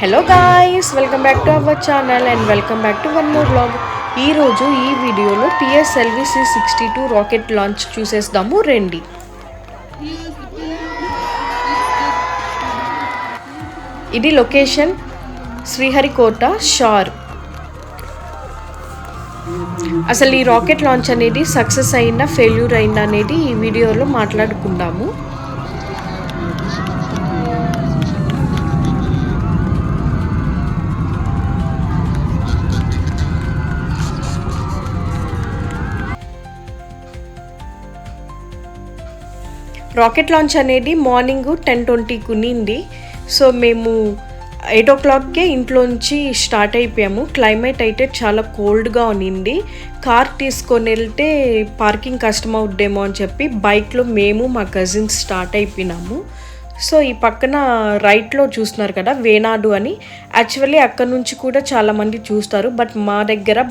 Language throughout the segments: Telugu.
Hello guys, welcome back to our channel and welcome back to one more vlog. ఈరోజు ఈ వీడియోలో పిఎస్ఎల్వి C62 రాకెట్ లాంచ్ చూసేద్దాము రండి. ఇది లొకేషన్ శ్రీహరికోట షార్. అసలు ఈ రాకెట్ లాంచ్ అనేది సక్సెస్ అయిందా ఫెయిల్యూర్ అయిందా అనేది ఈ వీడియోలో మాట్లాడుకుందాము. రాకెట్ లాంచ్ అనేది మార్నింగ్ 10:20కి ఉన్నింది. సో మేము 8 o'clockకే ఇంట్లోంచి స్టార్ట్ అయిపోయాము. క్లైమేట్ అయితే చాలా కోల్డ్గా ఉన్నింది. కార్ తీసుకొని వెళ్తే పార్కింగ్ కష్టం అవుద్దేమో అని చెప్పి బైక్లో మేము మా కజిన్స్ స్టార్ట్ అయిపోయినాము. సో ఈ పక్కన రైట్లో చూస్తున్నారు కదా వేనాడు అని. యాక్చువల్లీ అక్కడ నుంచి కూడా చాలామంది చూస్తారు, బట్ మా దగ్గర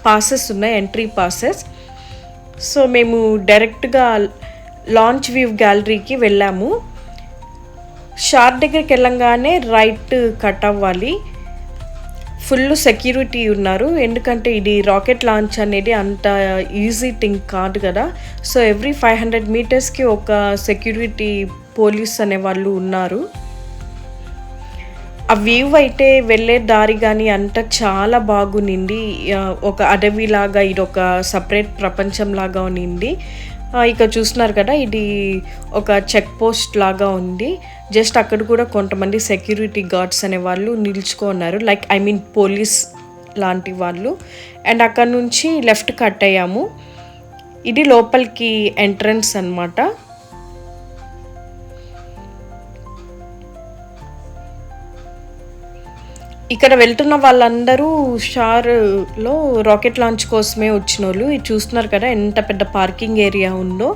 పాసెస్ ఉన్నాయి, ఎంట్రీ పాసెస్. సో మేము డైరెక్ట్గా లాంచ్ వ్యూ గ్యాలరీకి వెళ్ళాము. షార్ దగ్గరికి వెళ్ళంగానే రైట్ కట్ అవ్వాలి. ఫుల్ సెక్యూరిటీ ఉన్నారు, ఎందుకంటే ఇది రాకెట్ లాంచ్ అనేది అంత ఈజీ థింగ్ కాదు కదా. సో ఎవ్రీ 500 మీటర్స్కి ఒక సెక్యూరిటీ పోలీస్ అనేవాళ్ళు ఉన్నారు. ఆ వ్యూ అయితే వెళ్ళే దారి కానీ అంతా చాలా బాగునింది. ఒక అడవిలాగా, ఇది ఒక సపరేట్ ప్రపంచం లాగా ఉన్నింది. ఇక చూస్తున్నారు కదా, ఇది ఒక చెక్ పోస్ట్ లాగా ఉంది. జస్ట్ అక్కడ కూడా కొంతమంది సెక్యూరిటీ గార్డ్స్ అనే వాళ్ళు నిల్చుకున్నారు, లైక్ పోలీస్ లాంటి వాళ్ళు. అండ్ అక్కడ నుంచి లెఫ్ట్ కట్ అయ్యాము. ఇది లోపలికి ఎంట్రన్స్ అన్నమాట. ఇక్కడ వెళ్తున్న వాళ్ళందరూ షార్లో రాకెట్ లాంచ్ కోసమే వచ్చిన వాళ్ళు. ఇది చూస్తున్నారు కదా ఎంత పెద్ద పార్కింగ్ ఏరియా ఉందో.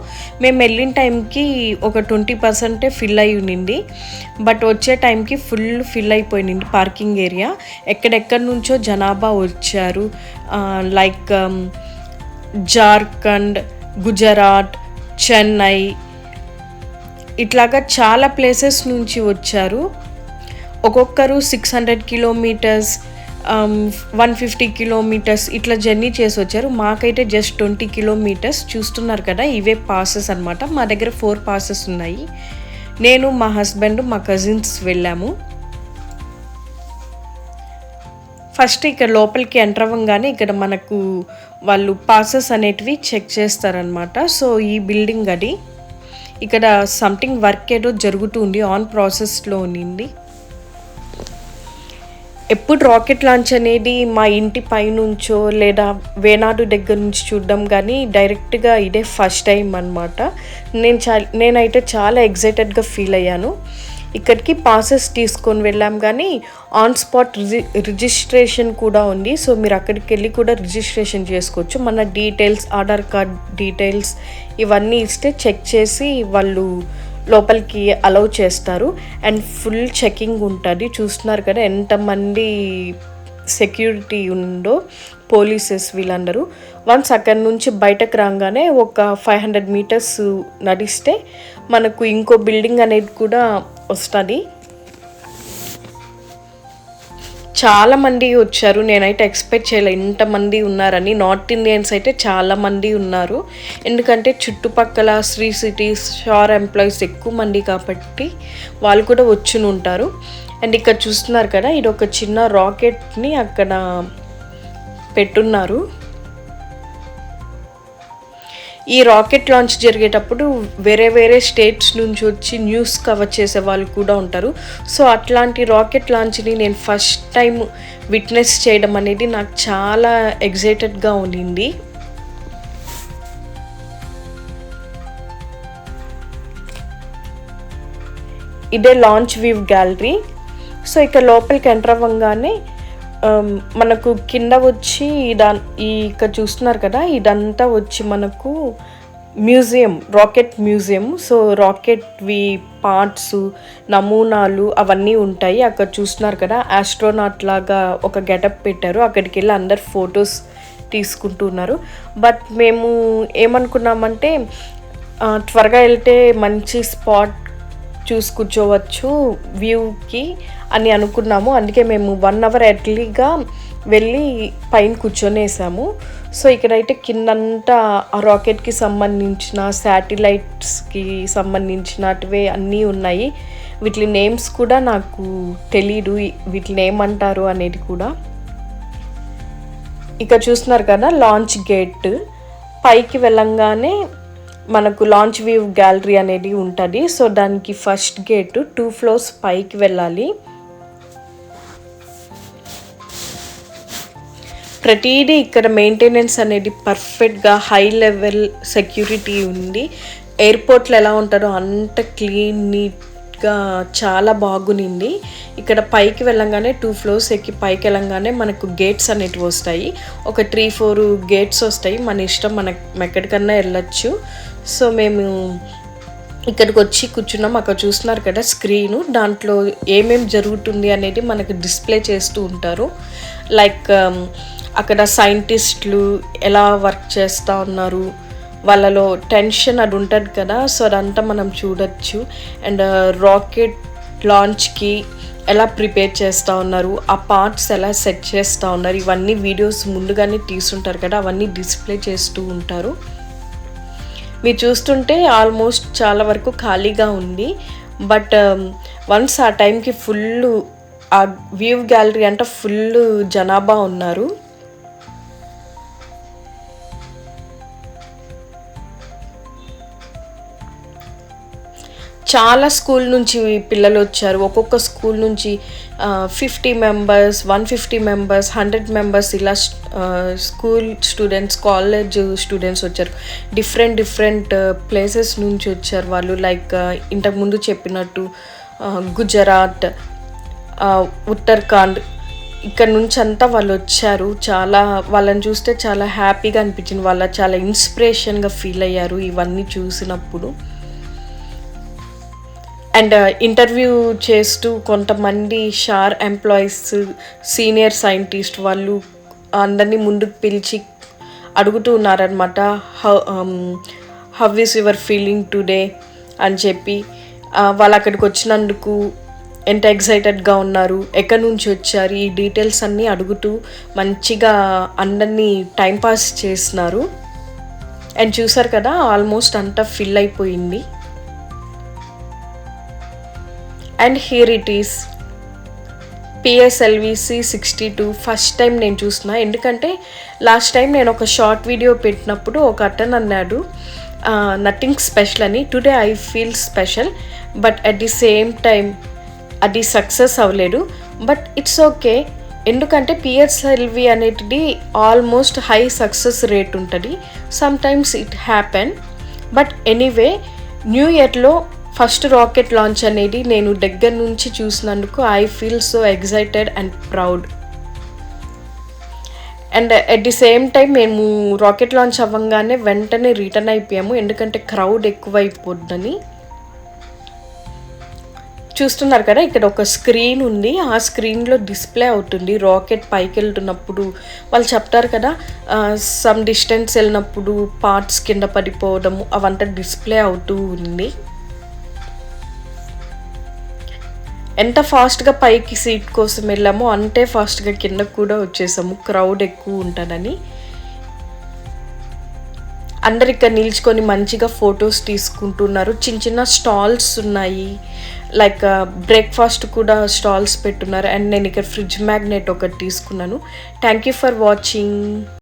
మేము వెళ్ళిన టైంకి ఒక 20% ఫిల్ అయి ఉన్నింది, బట్ వచ్చే టైంకి ఫుల్ ఫిల్ అయిపోయింది పార్కింగ్ ఏరియా. ఎక్కడెక్కడి నుంచో జనాభా వచ్చారు, లైక్ జార్ఖండ్, గుజరాత్, చెన్నై, ఇట్లాగా చాలా ప్లేసెస్ నుంచి వచ్చారు. ఒక్కొక్కరు 600 కిలోమీటర్స్, 150 కిలోమీటర్స్ ఇట్లా జర్నీ చేసి వచ్చారు. మాకైతే జస్ట్ 20 కిలోమీటర్స్. చూస్తున్నారు కదా, ఇవే పాసెస్ అనమాట. మా దగ్గర 4 పాసెస్ ఉన్నాయి. నేను, మా హస్బెండ్, మా కజిన్స్ వెళ్ళాము. ఫస్ట్ ఇక్కడ లోపలికి ఎంటర్ అవ్వగానే ఇక్కడ మనకు వాళ్ళు పాసెస్ అనేటివి చెక్ చేస్తారనమాట. సో ఈ బిల్డింగ్ అది. ఇక్కడ సంథింగ్ వర్క్ ఏదో జరుగుతుంది, ఆన్ ప్రాసెస్లో ఉన్నింది. ఎప్పుడు రాకెట్ లాంచ్ అనేది మా ఇంటి పైనుంచో లేదా వేనాడు దగ్గర నుంచి చూడడం కానీ డైరెక్ట్గా ఇదే ఫస్ట్ టైం అనమాట. నేనైతే చాలా ఎగ్జైటెడ్గా ఫీల్ అయ్యాను. ఇక్కడికి పాసెస్ తీసుకొని వెళ్ళాం, కానీ ఆన్ స్పాట్ రిజిస్ట్రేషన్ కూడా ఉంది. సో మీరు అక్కడికి వెళ్ళి కూడా రిజిస్ట్రేషన్ చేసుకోవచ్చు. మన డీటెయిల్స్, ఆధార్ కార్డ్ డీటెయిల్స్ ఇవన్నీ ఇస్తే చెక్ చేసి వాళ్ళు లోపలికి అలౌ చేస్తారు. అండ్ ఫుల్ చెకింగ్ ఉంటుంది. చూస్తున్నారు కదా ఎంతమంది సెక్యూరిటీ ఉందో, పోలీసెస్ వీళ్ళందరూ. వన్స్ అక్కడి నుంచి బయటకు రాగానే ఒక 500 మీటర్స్ నడిస్తే మనకు ఇంకో బిల్డింగ్ అనేది కూడా వస్తుంది. చాలామంది వచ్చారు. నేనైతే ఎక్స్పెక్ట్ చేయలే ఇంతమంది ఉన్నారని. నార్త్ ఇండియన్స్ అయితే చాలామంది ఉన్నారు, ఎందుకంటే చుట్టుపక్కల శ్రీ సిటీస్, షార్ ఎంప్లాయీస్ ఎక్కువ మంది కాబట్టి వాళ్ళు కూడా వచ్చి ఉంటారు. అండ్ ఇక్కడ చూస్తున్నారు కదా, ఇది ఒక చిన్న రాకెట్ని అక్కడ పెట్టున్నారు. ఈ రాకెట్ లాంచ్ జరిగేటప్పుడు వేరే స్టేట్స్ నుంచి వచ్చి న్యూస్ కవర్ చేసే వాళ్ళు కూడా ఉంటారు. సో అట్లాంటి రాకెట్ లాంచ్ని నేను ఫస్ట్ టైం విట్నెస్ చేయడం అనేది నాకు చాలా ఎగ్జైటెడ్గా ఉండింది. ఇదే లాంచ్ వ్యూ గ్యాలరీ. సో ఇక్కడ లోపలికి ఎంటర్ అవ్వగానే మనకు కింద వచ్చి ఇక్కడ చూస్తున్నారు కదా, ఇదంతా వచ్చి మనకు మ్యూజియం, రాకెట్ మ్యూజియం. సో రాకెట్వి పార్ట్స్, నమూనాలు అవన్నీ ఉంటాయి. అక్కడ చూస్తున్నారు కదా, ఆస్ట్రోనాట్ లాగా ఒక గెటప్ పెట్టారు. అక్కడికి వెళ్ళి అందరు ఫొటోస్ తీసుకుంటున్నారు. బట్ మేము ఏమనుకున్నామంటే త్వరగా వెళ్తే మంచి స్పాట్ చూసి కూర్చోవచ్చు వ్యూకి అని అనుకున్నాము. అందుకే మేము 1 అవర్ ఎర్లీగా వెళ్ళి పైన కూర్చొనేసాము. సో ఇక్కడైతే కిందంతా ఆ రాకెట్కి సంబంధించిన శాటిలైట్స్కి సంబంధించినటివే అన్నీ ఉన్నాయి. వీటి నేమ్స్ కూడా నాకు తెలీదు, వీటిని ఏమంటారు అనేది కూడా. ఇక చూస్తున్నారు కదా లాంచ్ గేట్. పైకి వెళ్ళంగానే మనకు లాంచ్ వ్యూ గ్యాలరీ అనేది ఉంటుంది. సో దానికి ఫస్ట్ గేట్ 2 floors పైకి వెళ్ళాలి. ప్రతిదీ ఇక్కడ మెయింటెనెన్స్ అనేది పర్ఫెక్ట్గా హై లెవెల్ సెక్యూరిటీ ఉంది. ఎయిర్పోర్ట్లో ఎలా ఉంటారో అంత క్లీన్ నీట్గా చాలా బాగునింది. ఇక్కడ పైకి వెళ్ళంగానే 2 floors ఎక్కి పైకి వెళ్ళంగానే మనకు గేట్స్ అనేటివి వస్తాయి. ఒక 3-4 గేట్స్ వస్తాయి. మన ఇష్టం, మనం ఎక్కడికన్నా వెళ్ళచ్చు. సో మేము ఇక్కడికి వచ్చి కూర్చున్నాం. అక్కడ చూస్తున్నారు కదా స్క్రీను, దాంట్లో ఏమేమి జరుగుతుంది అనేది మనకు డిస్ప్లే చేస్తూ ఉంటారు. లైక్ అక్కడ సైంటిస్టులు ఎలా వర్క్ చేస్తూ ఉన్నారు, వాళ్ళలో టెన్షన్ అది ఉంటుంది కదా, సో అదంతా మనం చూడొచ్చు. అండ్ రాకెట్ లాంచ్కి ఎలా ప్రిపేర్ చేస్తూ ఉన్నారు, ఆ పార్ట్స్ ఎలా సెట్ చేస్తూ ఉన్నారు, ఇవన్నీ వీడియోస్ ముందుగానే తీసుంటారు కదా, అవన్నీ డిస్ప్లే చేస్తూ ఉంటారు. మీరు చూస్తుంటే ఆల్మోస్ట్ చాలా వరకు ఖాళీగా ఉంది. బట్ వన్స్ ఆ టైంకి ఫుల్ ఆ వ్యూ గ్యాలరీ అంటే ఫుల్ జనాభా ఉన్నారు. చాలా స్కూల్ నుంచి పిల్లలు వచ్చారు. ఒక్కొక్క స్కూల్ నుంచి 50 members, 150 members, 100 members ఇలా స్కూల్ స్టూడెంట్స్, కాలేజ్ స్టూడెంట్స్ వచ్చారు. డిఫరెంట్ ప్లేసెస్ నుంచి వచ్చారు వాళ్ళు. లైక్ ఇంతకుముందు చెప్పినట్టు గుజరాత్, ఉత్తరాఖండ్, ఇక్కడ నుంచి అంతా వాళ్ళు వచ్చారు. చాలా వాళ్ళని చూస్తే చాలా హ్యాపీగా అనిపించింది. వాళ్ళ చాలా ఇన్స్పిరేషన్గా ఫీల్ అయ్యారు ఇవన్నీ చూసినప్పుడు. అండ్ ఇంటర్వ్యూ చేస్తూ కొంతమంది షార్ ఎంప్లాయీస్, సీనియర్ సైంటిస్ట్ వాళ్ళు అందరినీ ముందుకు పిలిచి అడుగుతూ ఉన్నారనమాట. How is your feeling today అని చెప్పి. వాళ్ళు అక్కడికి వచ్చినందుకు ఎంత ఎక్సైటెడ్గా ఉన్నారు, ఎక్కడి నుంచి వచ్చారు, ఈ డీటెయిల్స్ అన్నీ అడుగుతూ మంచిగా అందరినీ టైంపాస్ చేస్తున్నారు. అండ్ చూసారు కదా ఆల్మోస్ట్ అంతా ఫిల్ అయిపోయింది. And here it is PSLV-C 62. First time నేను చూస్తున్నా. ఎందుకంటే లాస్ట్ టైం నేను ఒక షార్ట్ వీడియో పెట్టినప్పుడు ఒక అతను అన్నాడు నథింగ్ స్పెషల్ అని. Today I feel special, but at the same time అది సక్సెస్ అవ్వలేదు. బట్ ఇట్స్ ఓకే, ఎందుకంటే PSLV అనేది ఆల్మోస్ట్ హై సక్సెస్ రేట్ ఉంటుంది. Sometimes it happen. But anyway, new ఇయర్లో ఫస్ట్ రాకెట్ లాంచ్ అనేది నేను దగ్గర నుంచి చూసినందుకు I feel so excited and proud. And at the same time మేము రాకెట్ లాంచ్ అవ్వగానే వెంటనే రిటర్న్ అయిపోయాము, ఎందుకంటే క్రౌడ్ ఎక్కువైపోద్దని. చూస్తున్నారు కదా ఇక్కడ ఒక స్క్రీన్ ఉంది. ఆ స్క్రీన్లో డిస్ప్లే అవుతుంది రాకెట్ పైకి వెళ్తున్నప్పుడు. వాళ్ళు చెప్తారు కదా సమ్ డిస్టెన్స్ వెళ్ళినప్పుడు పార్ట్స్ కింద పడిపోవడము అవంతా డిస్ప్లే అవుతూ ఉంది. ఎంత ఫాస్ట్గా పైకి సీట్ కోసం వెళ్ళామో అంతే ఫాస్ట్గా కిందకు కూడా వచ్చేసాము, క్రౌడ్ ఎక్కువ ఉంటుందని. అందరు ఇక్కడ నిల్చుకొని మంచిగా ఫొటోస్ తీసుకుంటున్నారు. చిన్న చిన్న స్టాల్స్ ఉన్నాయి, లైక్ బ్రేక్ఫాస్ట్ కూడా స్టాల్స్ పెట్టున్నారు. అండ్ నేను ఇక్కడ ఫ్రిడ్జ్ మ్యాగ్నెట్ ఒకటి తీసుకున్నాను. Thank you for watching.